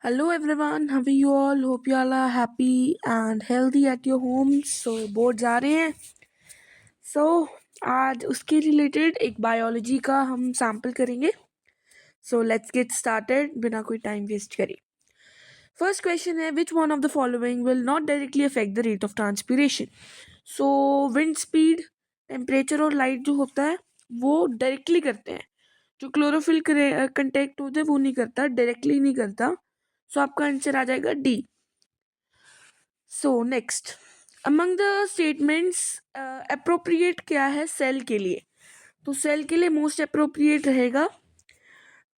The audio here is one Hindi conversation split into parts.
Hello everyone, how are you all? Hope you all are happy and healthy at your homes. So boards आ रहे हैं. So आज उसके रिलेटेड एक बायोलॉजी का हम सैम्पल करेंगे. So let's get started बिना कोई टाइम वेस्ट करे. फर्स्ट क्वेश्चन है which one of the following will not directly affect the rate of transpiration? So wind speed, temperature और लाइट जो होता है वो डायरेक्टली करते हैं. जो क्लोरोफिल कंटेक्ट होते हैं वो नहीं करता, डायरेक्टली नहीं करता. सो आपका आंसर आ जाएगा D. So next, among the statements appropriate क्या है सेल के लिए? तो सेल के लिए मोस्ट अप्रोप्रिएट रहेगा,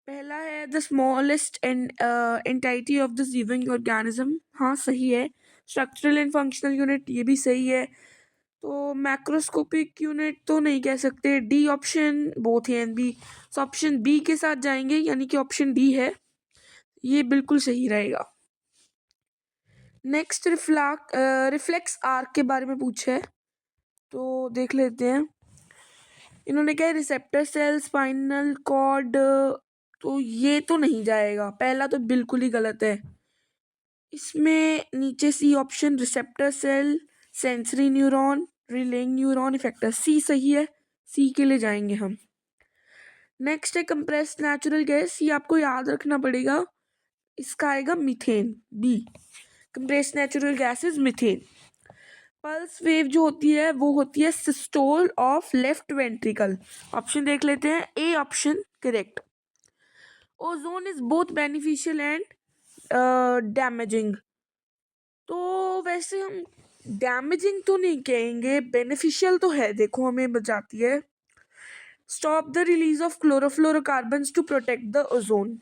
पहला है the smallest entity of the living organism. हाँ सही है. स्ट्रक्चरल एंड फंक्शनल यूनिट ये भी सही है. तो मैक्रोस्कोपिक यूनिट तो नहीं कह सकते. D option both A and B. So option B के साथ जाएंगे, यानी कि ऑप्शन डी है, ये बिल्कुल सही रहेगा. नेक्स्ट रिफ्लेक्स आर्क के बारे में पूछा है, तो देख लेते हैं. इन्होंने क्या है, रिसेप्टर सेल, स्पाइनल कॉर्ड, तो ये तो नहीं जाएगा, पहला तो बिल्कुल ही गलत है. इसमें नीचे C option receptor cell, sensory neuron, relaying neuron effector, C सही है, सी के लिए जाएंगे हम. नेक्स्ट है कंप्रेस्ड नेचुरल गैस, ये आपको याद रखना पड़ेगा, इसका आएगा methane, B. Compressed natural gas is methane. Pulse wave जो होती है वो होती है systole of left ventricle. Option देख लेते हैं. A option correct. Ozone is both beneficial and damaging. तो वैसे हम डैमेजिंग तो नहीं कहेंगे, बेनिफिशियल तो है. देखो हमें बचाती है. Stop the release of chlorofluorocarbons to protect the ozone.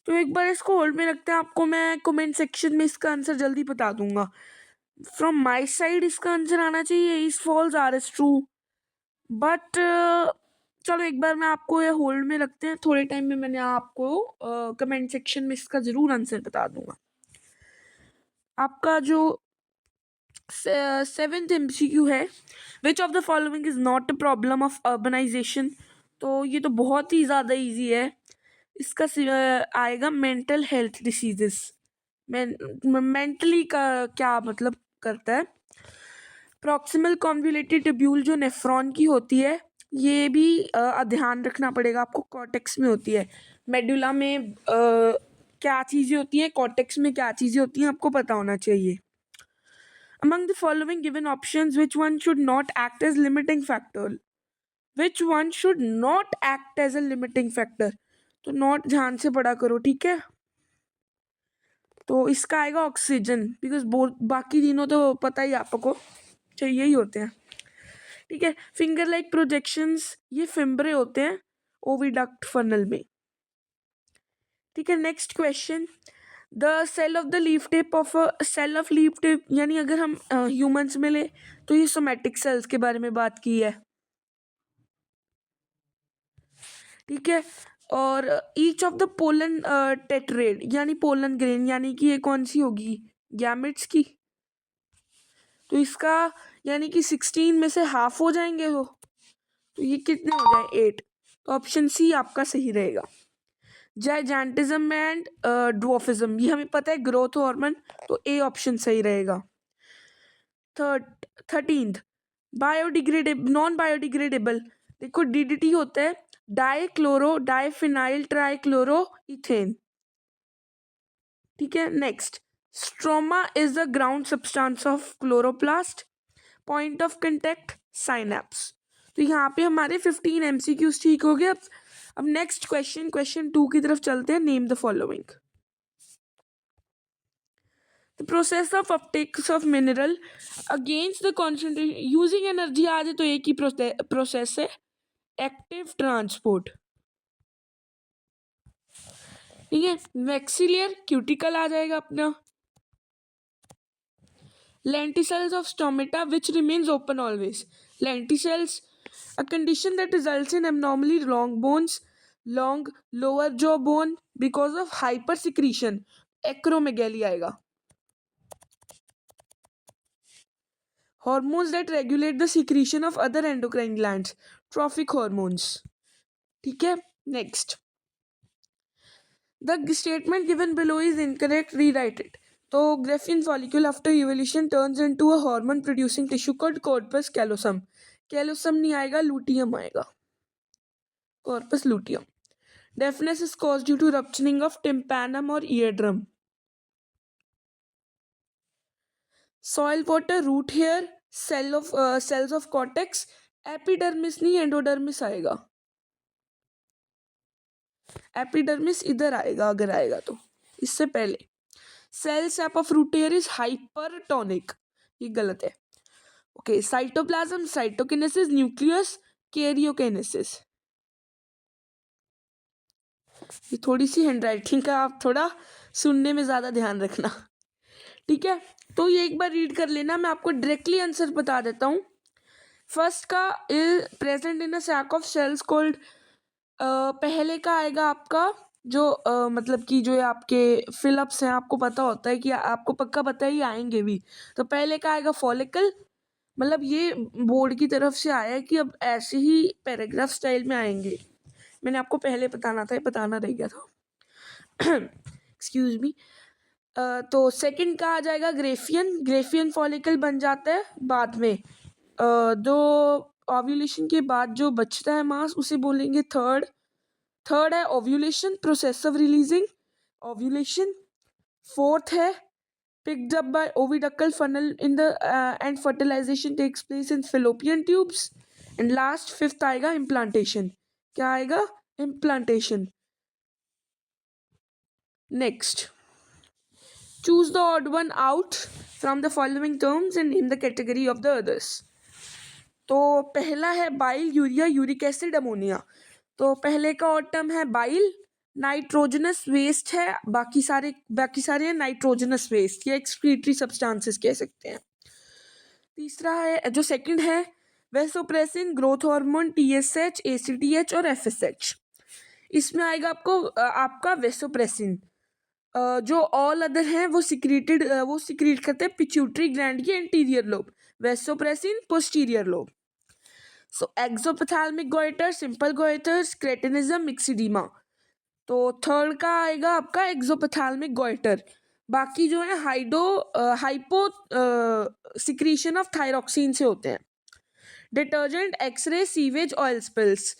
तो एक बार इसको होल्ड में रखते हैं, आपको मैं कमेंट सेक्शन में इसका आंसर जल्दी बता दूंगा. फ्रॉम माई साइड इसका आंसर आना चाहिए is false or is true, but चलो एक बार मैं आपको ये होल्ड में रखते हैं, थोड़े टाइम में मैंने आपको कमेंट सेक्शन में इसका ज़रूर आंसर बता दूंगा. आपका जो 7th MCQ है, which of the following is not a problem of urbanisation. तो ये तो बहुत ही ज़्यादा इजी है. इसका आएगा मेंटल हेल्थ डिसीजेस. मेंटली का क्या मतलब करता है? प्रॉक्सिमल कॉन्वुलेटेड ट्यूब्यूल जो नेफ्रॉन की होती है, ये भी ध्यान रखना पड़ेगा आपको, कॉर्टेक्स में होती है. मेडुला में क्या चीज़ें होती हैं, कॉर्टेक्स में क्या चीज़ें होती हैं, आपको पता होना चाहिए. Among the following given options, which one should not act as limiting factor? Which one should not act as a limiting factor? तो नॉट ध्यान से पढ़ा करो, ठीक है. तो इसका आएगा ऑक्सीजन, बिकॉज बाकी तीनों तो पता ही आपको चाहिए ही होते हैं, ठीक है. फिंगर लाइक प्रोजेक्शंस, ये फिम्बरे होते हैं ओविडक्ट फनल में, ठीक है. Next question, the cell of the leaf tip of a cell of leaf tip, यानी अगर हम ह्यूमंस में ले तो ये सोमैटिक सेल्स के बारे में बात की है, ठीक है. और each of the pollen tetrad, यानी पोलन ग्रेन, यानी कि ये कौन सी होगी, गैमेट्स की. तो इसका यानी कि 16 में से हाफ हो जाएंगे वो, तो ये कितने हो जाए, 8. तो ऑप्शन सी आपका सही रहेगा. जाइजेंटिज्म एंड ड्वार्फिज्म, ये हमें पता है ग्रोथ हार्मोन, तो ए ऑप्शन सही रहेगा. 13th, biodegradable, non biodegradable. देखो डीडीटी होता है डाइक्लोरो डाइफिनाइल ट्राइक्लोरो इथेन, ठीक है. Next, stroma is the ground substance of chloroplast. Point of contact synapse. तो यहाँ पे हमारे 15 MCQs ठीक हो गए. अब नेक्स्ट क्वेश्चन 2 की तरफ चलते हैं. Name the following. The process of uptakes of mineral against the concentration using energy. आ जाए तो एक ही प्रोसेस है, एक्टिव ट्रांसपोर्ट, ठीक है. वैक्सीलियर क्यूटिकल आ जाएगा अपना. lenticels of stomata which remains open always. Lenticels, a condition that results in abnormally long bones, long lower jaw bone because of hypersecretion. Acromegaly आएगा. Hormones that regulate the secretion of other endocrine glands, trophic hormones, ठीक है. Next, The statement given below is incorrect. Rewrite it. तो Graafian follicle after evolution turns into a hormone producing tissue called corpus callosum. Callosum नहीं आएगा, लुटियम आएगा. Corpus luteum. Deafness is caused due to rupturing of tympanum or eardrum. Soil water, root hair, cells of cortex. Epidermis नहीं, एंडोडर्मिस आएगा. एपिडर्मिस इधर आएगा अगर आएगा तो, इससे पहले. Cell sap of root hair is hypertonic, ये गलत है. Okay, cytoplasm, cytokinesis, nucleus, karyokinesis. ये थोड़ी सी हैंडराइटिंग का आप थोड़ा सुनने में ज़्यादा ध्यान रखना. ठीक है, तो ये एक बार रीड कर लेना. मैं आपको डायरेक्टली आंसर बता देता हूँ. फर्स्ट का present in a sac of cells called. पहले का आएगा आपका जो मतलब कि जो आपके फिलअप्स हैं, आपको पता होता है कि आपको पक्का पता है ये आएंगे भी. तो पहले का आएगा फॉलिकल. मतलब ये बोर्ड की तरफ से आया है कि अब ऐसे ही पैराग्राफ स्टाइल में आएंगे. मैंने आपको पहले बताना था, ये बताना रह गया था. Excuse me. तो सेकंड का आ जाएगा ग्रेफियन. ग्रेफियन फॉलिकल बन जाता है बाद में. जो ओव्यूलेशन के बाद जो बचता है मास, उसे बोलेंगे थर्ड. थर्ड है ovulation, progressive releasing ovulation. Fourth है picked up by oviductal funnel in the and fertilization takes place in fallopian tubes. And last fifth आएगा implantation. क्या आएगा? Implantation. Next, choose the odd one out from the following terms and name the category of the others. तो पहला है bile, urea, uric acid, ammonia. तो पहले का ऑड टर्म है बाइल. नाइट्रोजनस वेस्ट है, बाकी सारे हैं नाइट्रोजनस वेस्ट या एक्सक्रीटरी सब्सटेंसेस कह सकते हैं. तीसरा है जो सेकंड है vasopressin, growth hormone, TSH, ACTH और FSH. इसमें आएगा आपका वेसोप्रेसिन. जो ऑल अदर हैं वो सिक्रीट करते हैं पिट्यूटरी ग्लैंड की anterior lobe. Vasopressin posterior lobe. So exophthalmic goitre, simple goitres, cretinism, myxoedema. तो थर्ड का आएगा आपका एक्सोपैथैल्मिक गोइटर. बाकी जो है हाइपो सिक्रीशन ऑफ थायरॉक्सिन से होते हैं. Detergent, X-ray, sewage, oil spills.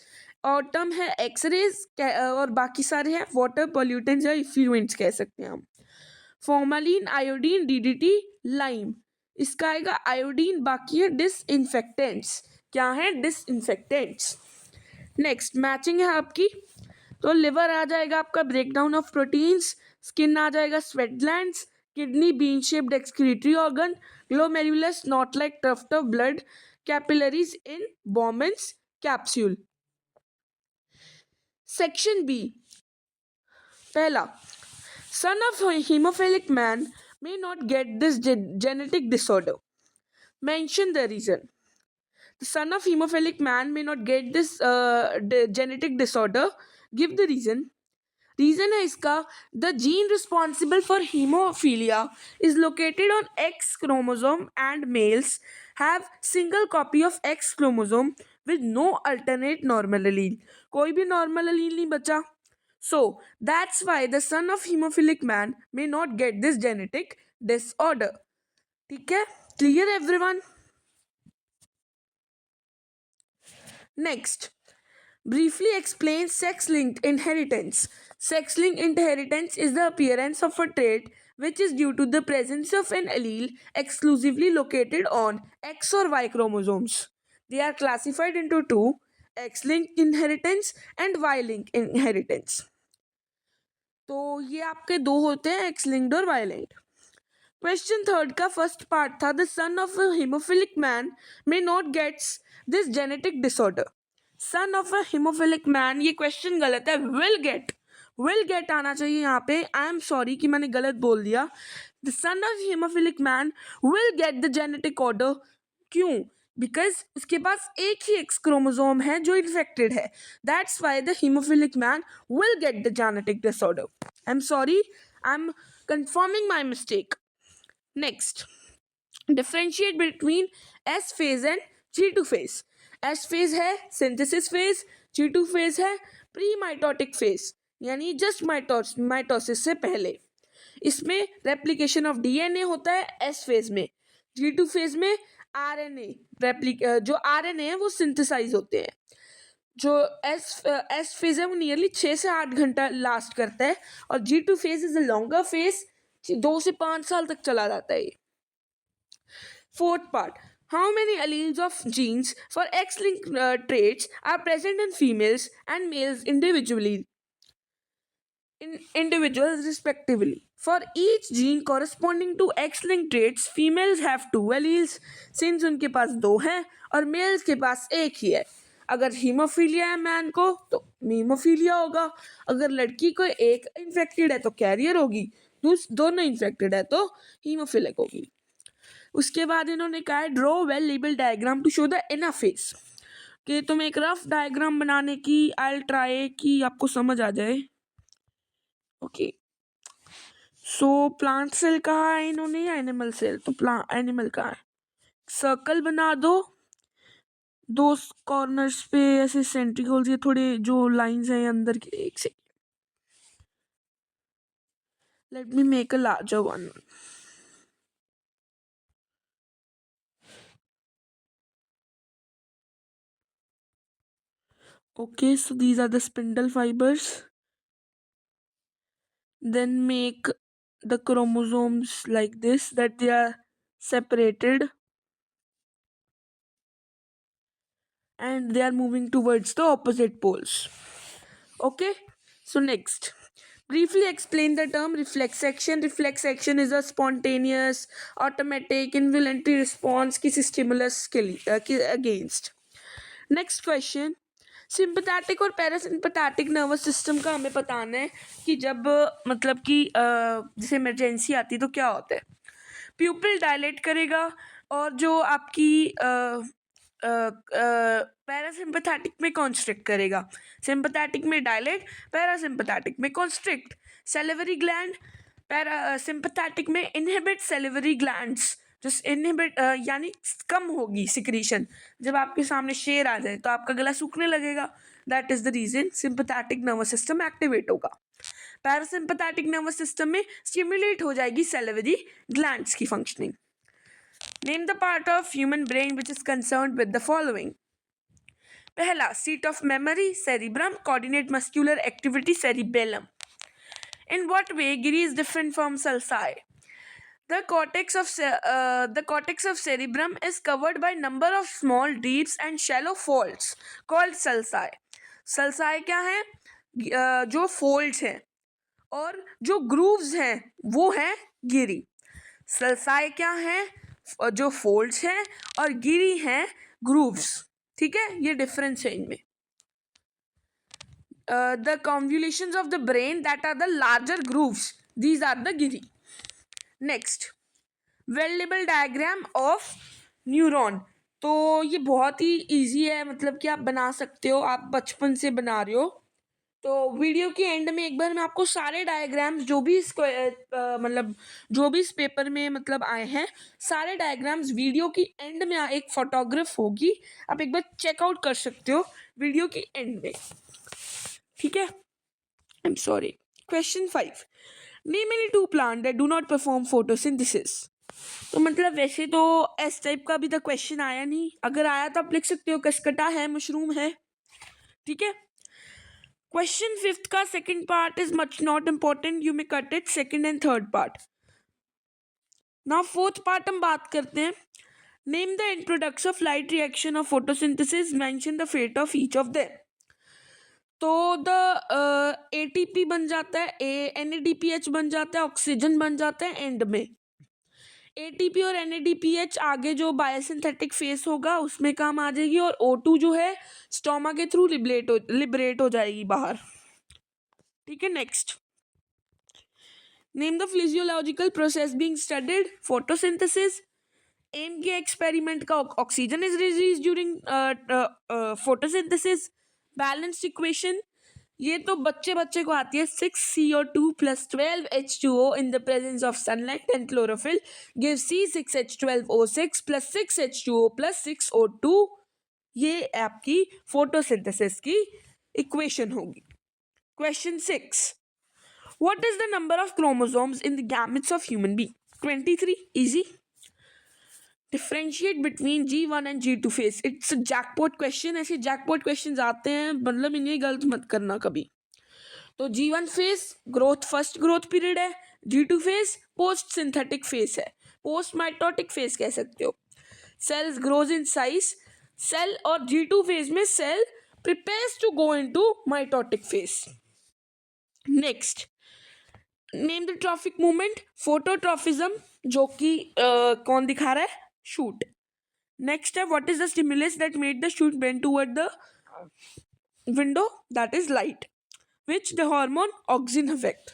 और टर्म है एक्सरेज और बाकी सारे हैं वाटर पोल्यूटेंट्स या इफ्लुएंट्स कह सकते हैं हम. Formalin, iodine, DDT, lime. इसका आएगा आयोडीन. बाकी है डिसइंफेक्टेंट्स. क्या है? डिसइंफेक्टेंट्स. नेक्स्ट मैचिंग है आपकी. तो लिवर आ जाएगा आपका ब्रेकडाउन ऑफ प्रोटीन्स. स्किन आ जाएगा sweat glands. Kidney bean shaped excretory organ. Glomerulus not like tuft of blood. Capillaries in Bowman's capsule. Section B. पहला, son of a hemophilic man may not get this genetic disorder. Mention the reason. The son of hemophilic man may not get this genetic disorder. Give the reason. Reason है इसका, the gene responsible for hemophilia is located on X chromosome and males have single copy of X chromosome with no alternate normal allele. कोई भी normal allele नहीं बचा. So that's why the son of hemophilic man may not get this genetic disorder. ठीक है? Clear everyone? Next, briefly explain sex-linked inheritance. Sex-linked inheritance is the appearance of a trait which is due to the presence of an allele exclusively located on X or Y chromosomes. They are classified into two: X-linked inheritance and Y-linked inheritance. तो ये आपके दो होते हैं, X-linked और Y-linked. क्वेश्चन थर्ड का फर्स्ट पार्ट था the son of a haemophilic man may not gets this genetic disorder. Son of a haemophilic man, ये क्वेश्चन गलत है. विल गेट आना चाहिए यहाँ पे. आई एम सॉरी कि मैंने गलत बोल दिया. The son of haemophilic man will get the genetic order. क्यों? बिकॉज उसके पास एक ही एक्स क्रोमोसोम है जो इन्फेक्टेड है. That's why the haemophilic man will get the genetic disorder. I am sorry, I am confirming my mistake. Next, differentiate between S phase and G2 phase. S phase है synthesis phase, G2 phase है pre-mitotic phase. यानी जस्ट माइटोसिस से पहले। इसमें रेप्लिकेशन ऑफ डीएनए होता है एस फेज में। G2 फेज में आरएनए जो आरएनए है वो सिंथेसाइज होते हैं। जो एस फेज है वो नियरली 6 से 8 घंटा लास्ट करता है, और G2 phase is a longer phase, 2 से 5 साल तक चला जाता है ये। Fourth part, how many alleles of genes for X-linked traits are present in females and males individuals respectively. For each gene corresponding to X-linked traits, females have 2 alleles, since उनके पास 2 हैं और मेल्स के पास 1 ही है। अगर हीमोफीलिया है मैन को तो हीमोफीलिया होगा, अगर लड़की को एक इन्फेक्टेड है तो कैरियर होगी, दोनों इन्फेक्टेड है तो हीमोफिलिक होगी। उसके बाद इन्होंने कहा है draw well label diagram to show the interface, कि तुम एक रफ डायग्राम बनाने की आई ट्राई कि आपको समझ आ जाए। ओके, सो प्लांट सेल कहा है इन्होंने या एनिमल सेल? तो एनिमल का है। सर्कल बना दो कॉर्नर्स पे ऐसे सेंट्रिकल्स, ये थोड़े जो लाइंस हैं अंदर के। एक second, let me make a larger one. Okay, so these are the spindle fibers. Then make the chromosomes like this, that they are separated and they are moving towards the opposite poles. Okay, so next, briefly explain the term reflex action. Reflex action is a spontaneous, automatic, involuntary response किसी stimulus के against. नेक्स्ट क्वेश्चन, सिंपैथेटिक और पैरासिम्पैथेटिक नर्वस सिस्टम का हमें बताना है कि जब मतलब कि जैसे इमरजेंसी आती है तो क्या होता है। प्यूपिल डायलेट करेगा और जो आपकी पैरासिम्पैथेटिक में कॉन्स्ट्रिक्ट करेगा। सिंपैथेटिक में डायलेट, पैरासिम्पैथेटिक में कॉन्स्ट्रिक्ट। सेलिवरी ग्लैंड पैरासिम्पैथेटिक में इनहिबिट सेलिवरी ग्लैंड्स, जो इनहिबिट यानी कम होगी सिक्रीशन। जब आपके सामने शेर आ जाए तो आपका गला सूखने लगेगा, that is the reason sympathetic nervous system activate होगा। पैरासिम्पैथेटिक नर्वस सिस्टम में स्टिमुलेट हो जाएगी सेलिवरी ग्लैंड्स की functioning. Name the part of human brain which is concerned with the following. पहला, seat of memory cerebrum, coordinate muscular activity cerebellum. In what way Giri is different from sulci? The cortex of cerebrum is covered by number of small deeps and shallow folds called sulci. Sulci क्या है? जो folds हैं और जो grooves हैं वो हैं गिरी। sulci क्या है? जो folds हैं और गिरी हैं grooves। ठीक है, ये difference है इनमें। The convolutions of the brain that are the larger grooves, these are the giri. Next, well labeled diagram of neuron. तो ये बहुत ही इजी है, मतलब कि आप बना सकते हो, आप बचपन से बना रहे हो। तो वीडियो के एंड में एक बार मैं आपको सारे डायग्राम्स जो भी मतलब जो भी इस पेपर में मतलब आए हैं, सारे डायग्राम्स वीडियो की एंड में एक फोटोग्राफ होगी, आप एक बार चेकआउट कर सकते हो वीडियो की एंड में। ठीक है, आई am sorry. Question 5, name any 2 plant that do not perform photosynthesis. तो मतलब वैसे तो एस टाइप का अभी तक क्वेश्चन आया नहीं, अगर आया तो आप लिख सकते हो कसकटा है, मशरूम है। ठीक है, क्वेश्चन 5 का second part is much not important, you may cut it second and third part. Now fourth part हम बात करते हैं। Name the end products of light reaction of photosynthesis, mention the fate of each of them. तो द ATP बन जाता है, NADPH बन जाता है, ऑक्सीजन बन जाता है एंड में। ATP और NADPH आगे बायोसिंथेटिक फेस होगा उसमें काम आ जाएगी, और O2 जो है स्टोमा के थ्रू लिबरेट हो जाएगी बाहर। ठीक है, next, name the physiological process being studied, photosynthesis. एम के एक्सपेरिमेंट का oxygen is release during photosynthesis. Balanced equation, ये तो बच्चे को आती है, 6CO2 plus 12H2O in the presence of sunlight and chlorophyll gives C6H12O6 plus 6H2O plus 6O2। ये आपकी फोटोसिंथेसिस की इक्वेशन होगी। Question 6. What is the number of chromosomes in the gametes of human being? 23. Easy. Differentiate between G1 and G2 phase. It's a jackpot question. ऐसे jackpot questions आते हैं, मतलब इन्हें गलत मत करना कभी. तो G1 phase growth, first growth period है. G2 phase post synthetic phase है. Post mitotic phase कह सकते हो. Cells grows in size. Cell और G2 phase में cell prepares to go into mitotic phase. Next, name the trophic movement. Phototrophism, जो कि कौन दिखा रहा है? Shoot. Next step, what is the stimulus that made the shoot bend toward the window? That is light. Which the hormone? Auxin effect.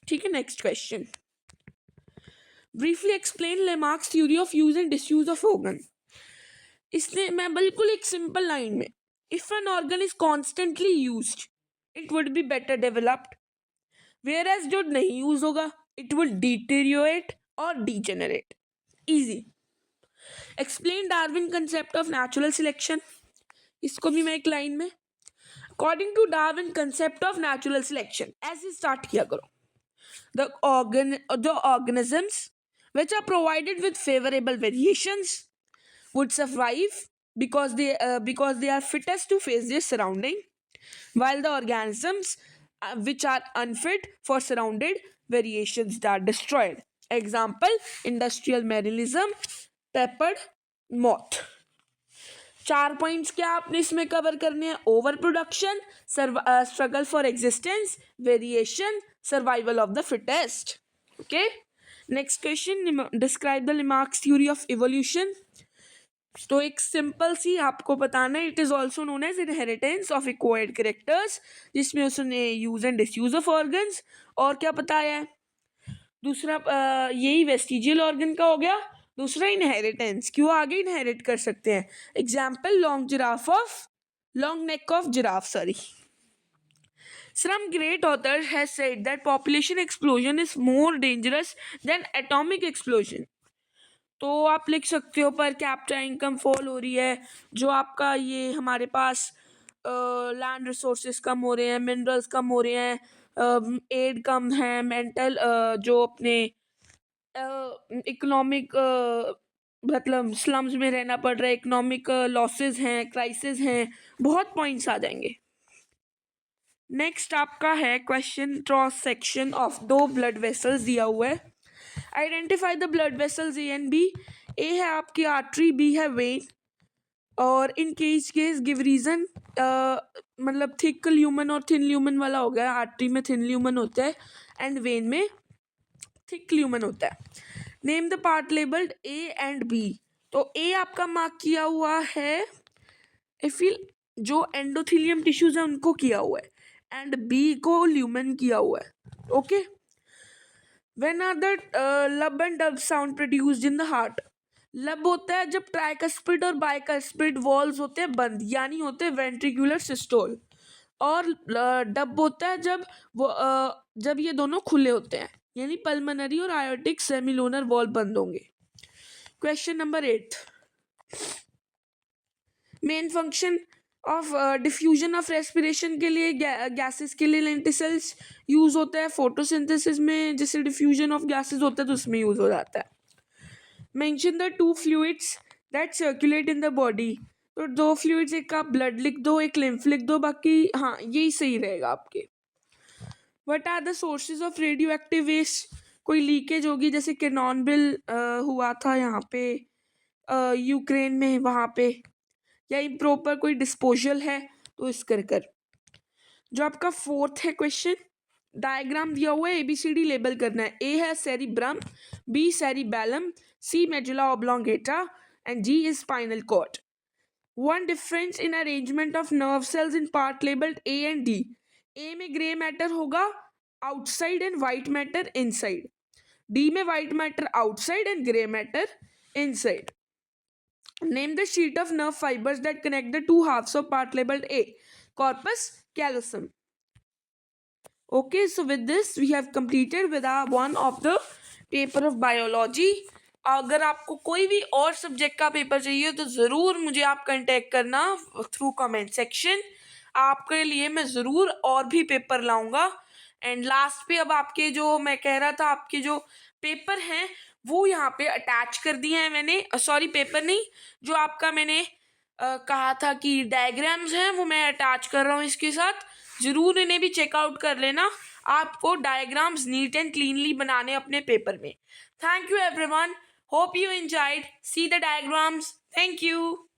ठीक है, next question. Briefly explain Lamarck's theory of use and disuse of organ. इसने मैं बिल्कुल एक simple line में, if an organ is constantly used, it would be better developed. Whereas जो नहीं use होगा, it will deteriorate or degenerate. Easy. Explain Darwin concept of natural selection. इसको भी मैं एक लाइन में. According to Darwin concept of natural selection, ऐसे start किया करो. The organisms which are provided with favorable variations would survive because they are fittest to face their surrounding, while the organisms which are unfit for surrounded variations are destroyed. Example: industrial materialism, peppered moth. 4 points क्या आपने इसमें कवर करने हैं? Over production, struggle for existence, variation, survival of the fittest. Okay, next question, describe the Lamarck's theory of evolution. तो एक सिंपल सी आपको बताना है, it is also known as inheritance of acquired characters, जिसमें उसने use and disuse of organs और क्या बताया है. दूसरा यही वेस्टिजियल ऑर्गन का हो गया. दूसरा इनहेरिटेंस, क्यों आगे इनहेरिट कर सकते हैं. Example long neck of giraffe. Some great authors have said that population explosion is more dangerous than atomic explosion. तो आप लिख सकते हो पर कैप्चा इनकम फॉल हो रही है, जो आपका ये हमारे पास लैंड रिसोर्सेज कम हो रहे हैं, मिनरल्स कम हो रहे हैं, एड कम है, मेंटल जो अपने इकोनॉमिक मतलब स्लम्स में रहना पड़ रहा है, इकोनॉमिक लॉसेस हैं, क्राइसिस हैं, बहुत पॉइंट्स आ जाएंगे. नेक्स्ट आपका है question, cross section of 2 blood vessels दिया हुआ है. Identify the blood vessels A and B. A है आपकी आर्टरी, बी है वेन. और इन केस गिव रीजन, मतलब थिक ल्यूमन और थिन ल्यूमन वाला हो गया. आर्टरी में थिन ल्यूमन होता है एंड वेन में थिक ल्यूमन होता है. Name the part labelled A and B. तो ए आपका मार्क किया हुआ है एफिल, जो एंडोथेलियम टिश्यूज है उनको किया हुआ है, एंड बी को ल्यूमन किया हुआ है. ओके. व्हेन आर द लब and dub sound produced in the heart. लब होता है जब ट्राइकस्पिड और बाइकस्पिड वॉल्स होते हैं बंद, यानी होते हैं वेंट्रिकुलर सिस्टोल. और डब होता है जब ये दोनों खुले होते हैं, यानी पल्मोनरी और आयोटिक सेमिलोनर वॉल बंद होंगे. Question number 8. Main function of diffusion of respiration के लिए गैसेस के लिए लेंटिसेल्स यूज होता है. फोटोसिंथेसिस में जैसे डिफ्यूजन ऑफ गैसेस होता है तो उसमें यूज हो जाता है. Mention the 2 fluids that circulate in the body. तो 2 फ्लूइड्स, एक आप ब्लड लिख दो, एक लिम्फ लिख दो, बाकी हाँ यही सही रहेगा आपके. What are the sources of radio active waste. कोई लीकेज होगी, जैसे केनॉनबिल हुआ था यहाँ पे यूक्रेन में, वहाँ पे, या इम्प्रॉपर कोई डिस्पोजल है तो इस कर. जो आपका 4th है क्वेश्चन, डायग्राम दिया हुआ है, ABCD लेबल करना है. ए है cerebrum, B cerebellum, C medulla oblongata and G is spinal cord. One difference in arrangement of nerve cells in part labelled A and D. A में ग्रे मैटर होगा outside and white matter inside. D में white matter outside and grey matter inside. Name the sheet of nerve fibers that connect the 2 halves of part labeled A. Corpus callosum. Okay, so with this we have completed with our one of the paper of biology. अगर आपको कोई भी और सब्जेक्ट का पेपर चाहिए तो ज़रूर मुझे आप कांटेक्ट करना थ्रू कमेंट सेक्शन. आपके लिए मैं ज़रूर और भी पेपर लाऊंगा। एंड लास्ट पे अब आपके जो मैं कह रहा था, आपके जो पेपर हैं वो यहाँ पे अटैच कर दिए हैं मैंने। सॉरी, पेपर नहीं, जो आपका मैंने कहा था कि डायग्राम्स हैं वो मैं अटैच कर रहा हूँ इसके साथ। ज़रूर इन्हें भी चेकआउट कर लेना। आपको डायग्राम्स नीट एंड क्लीनली बनाने अपने पेपर में। Thank you everyone, hope you enjoyed, see the diagrams, thank you.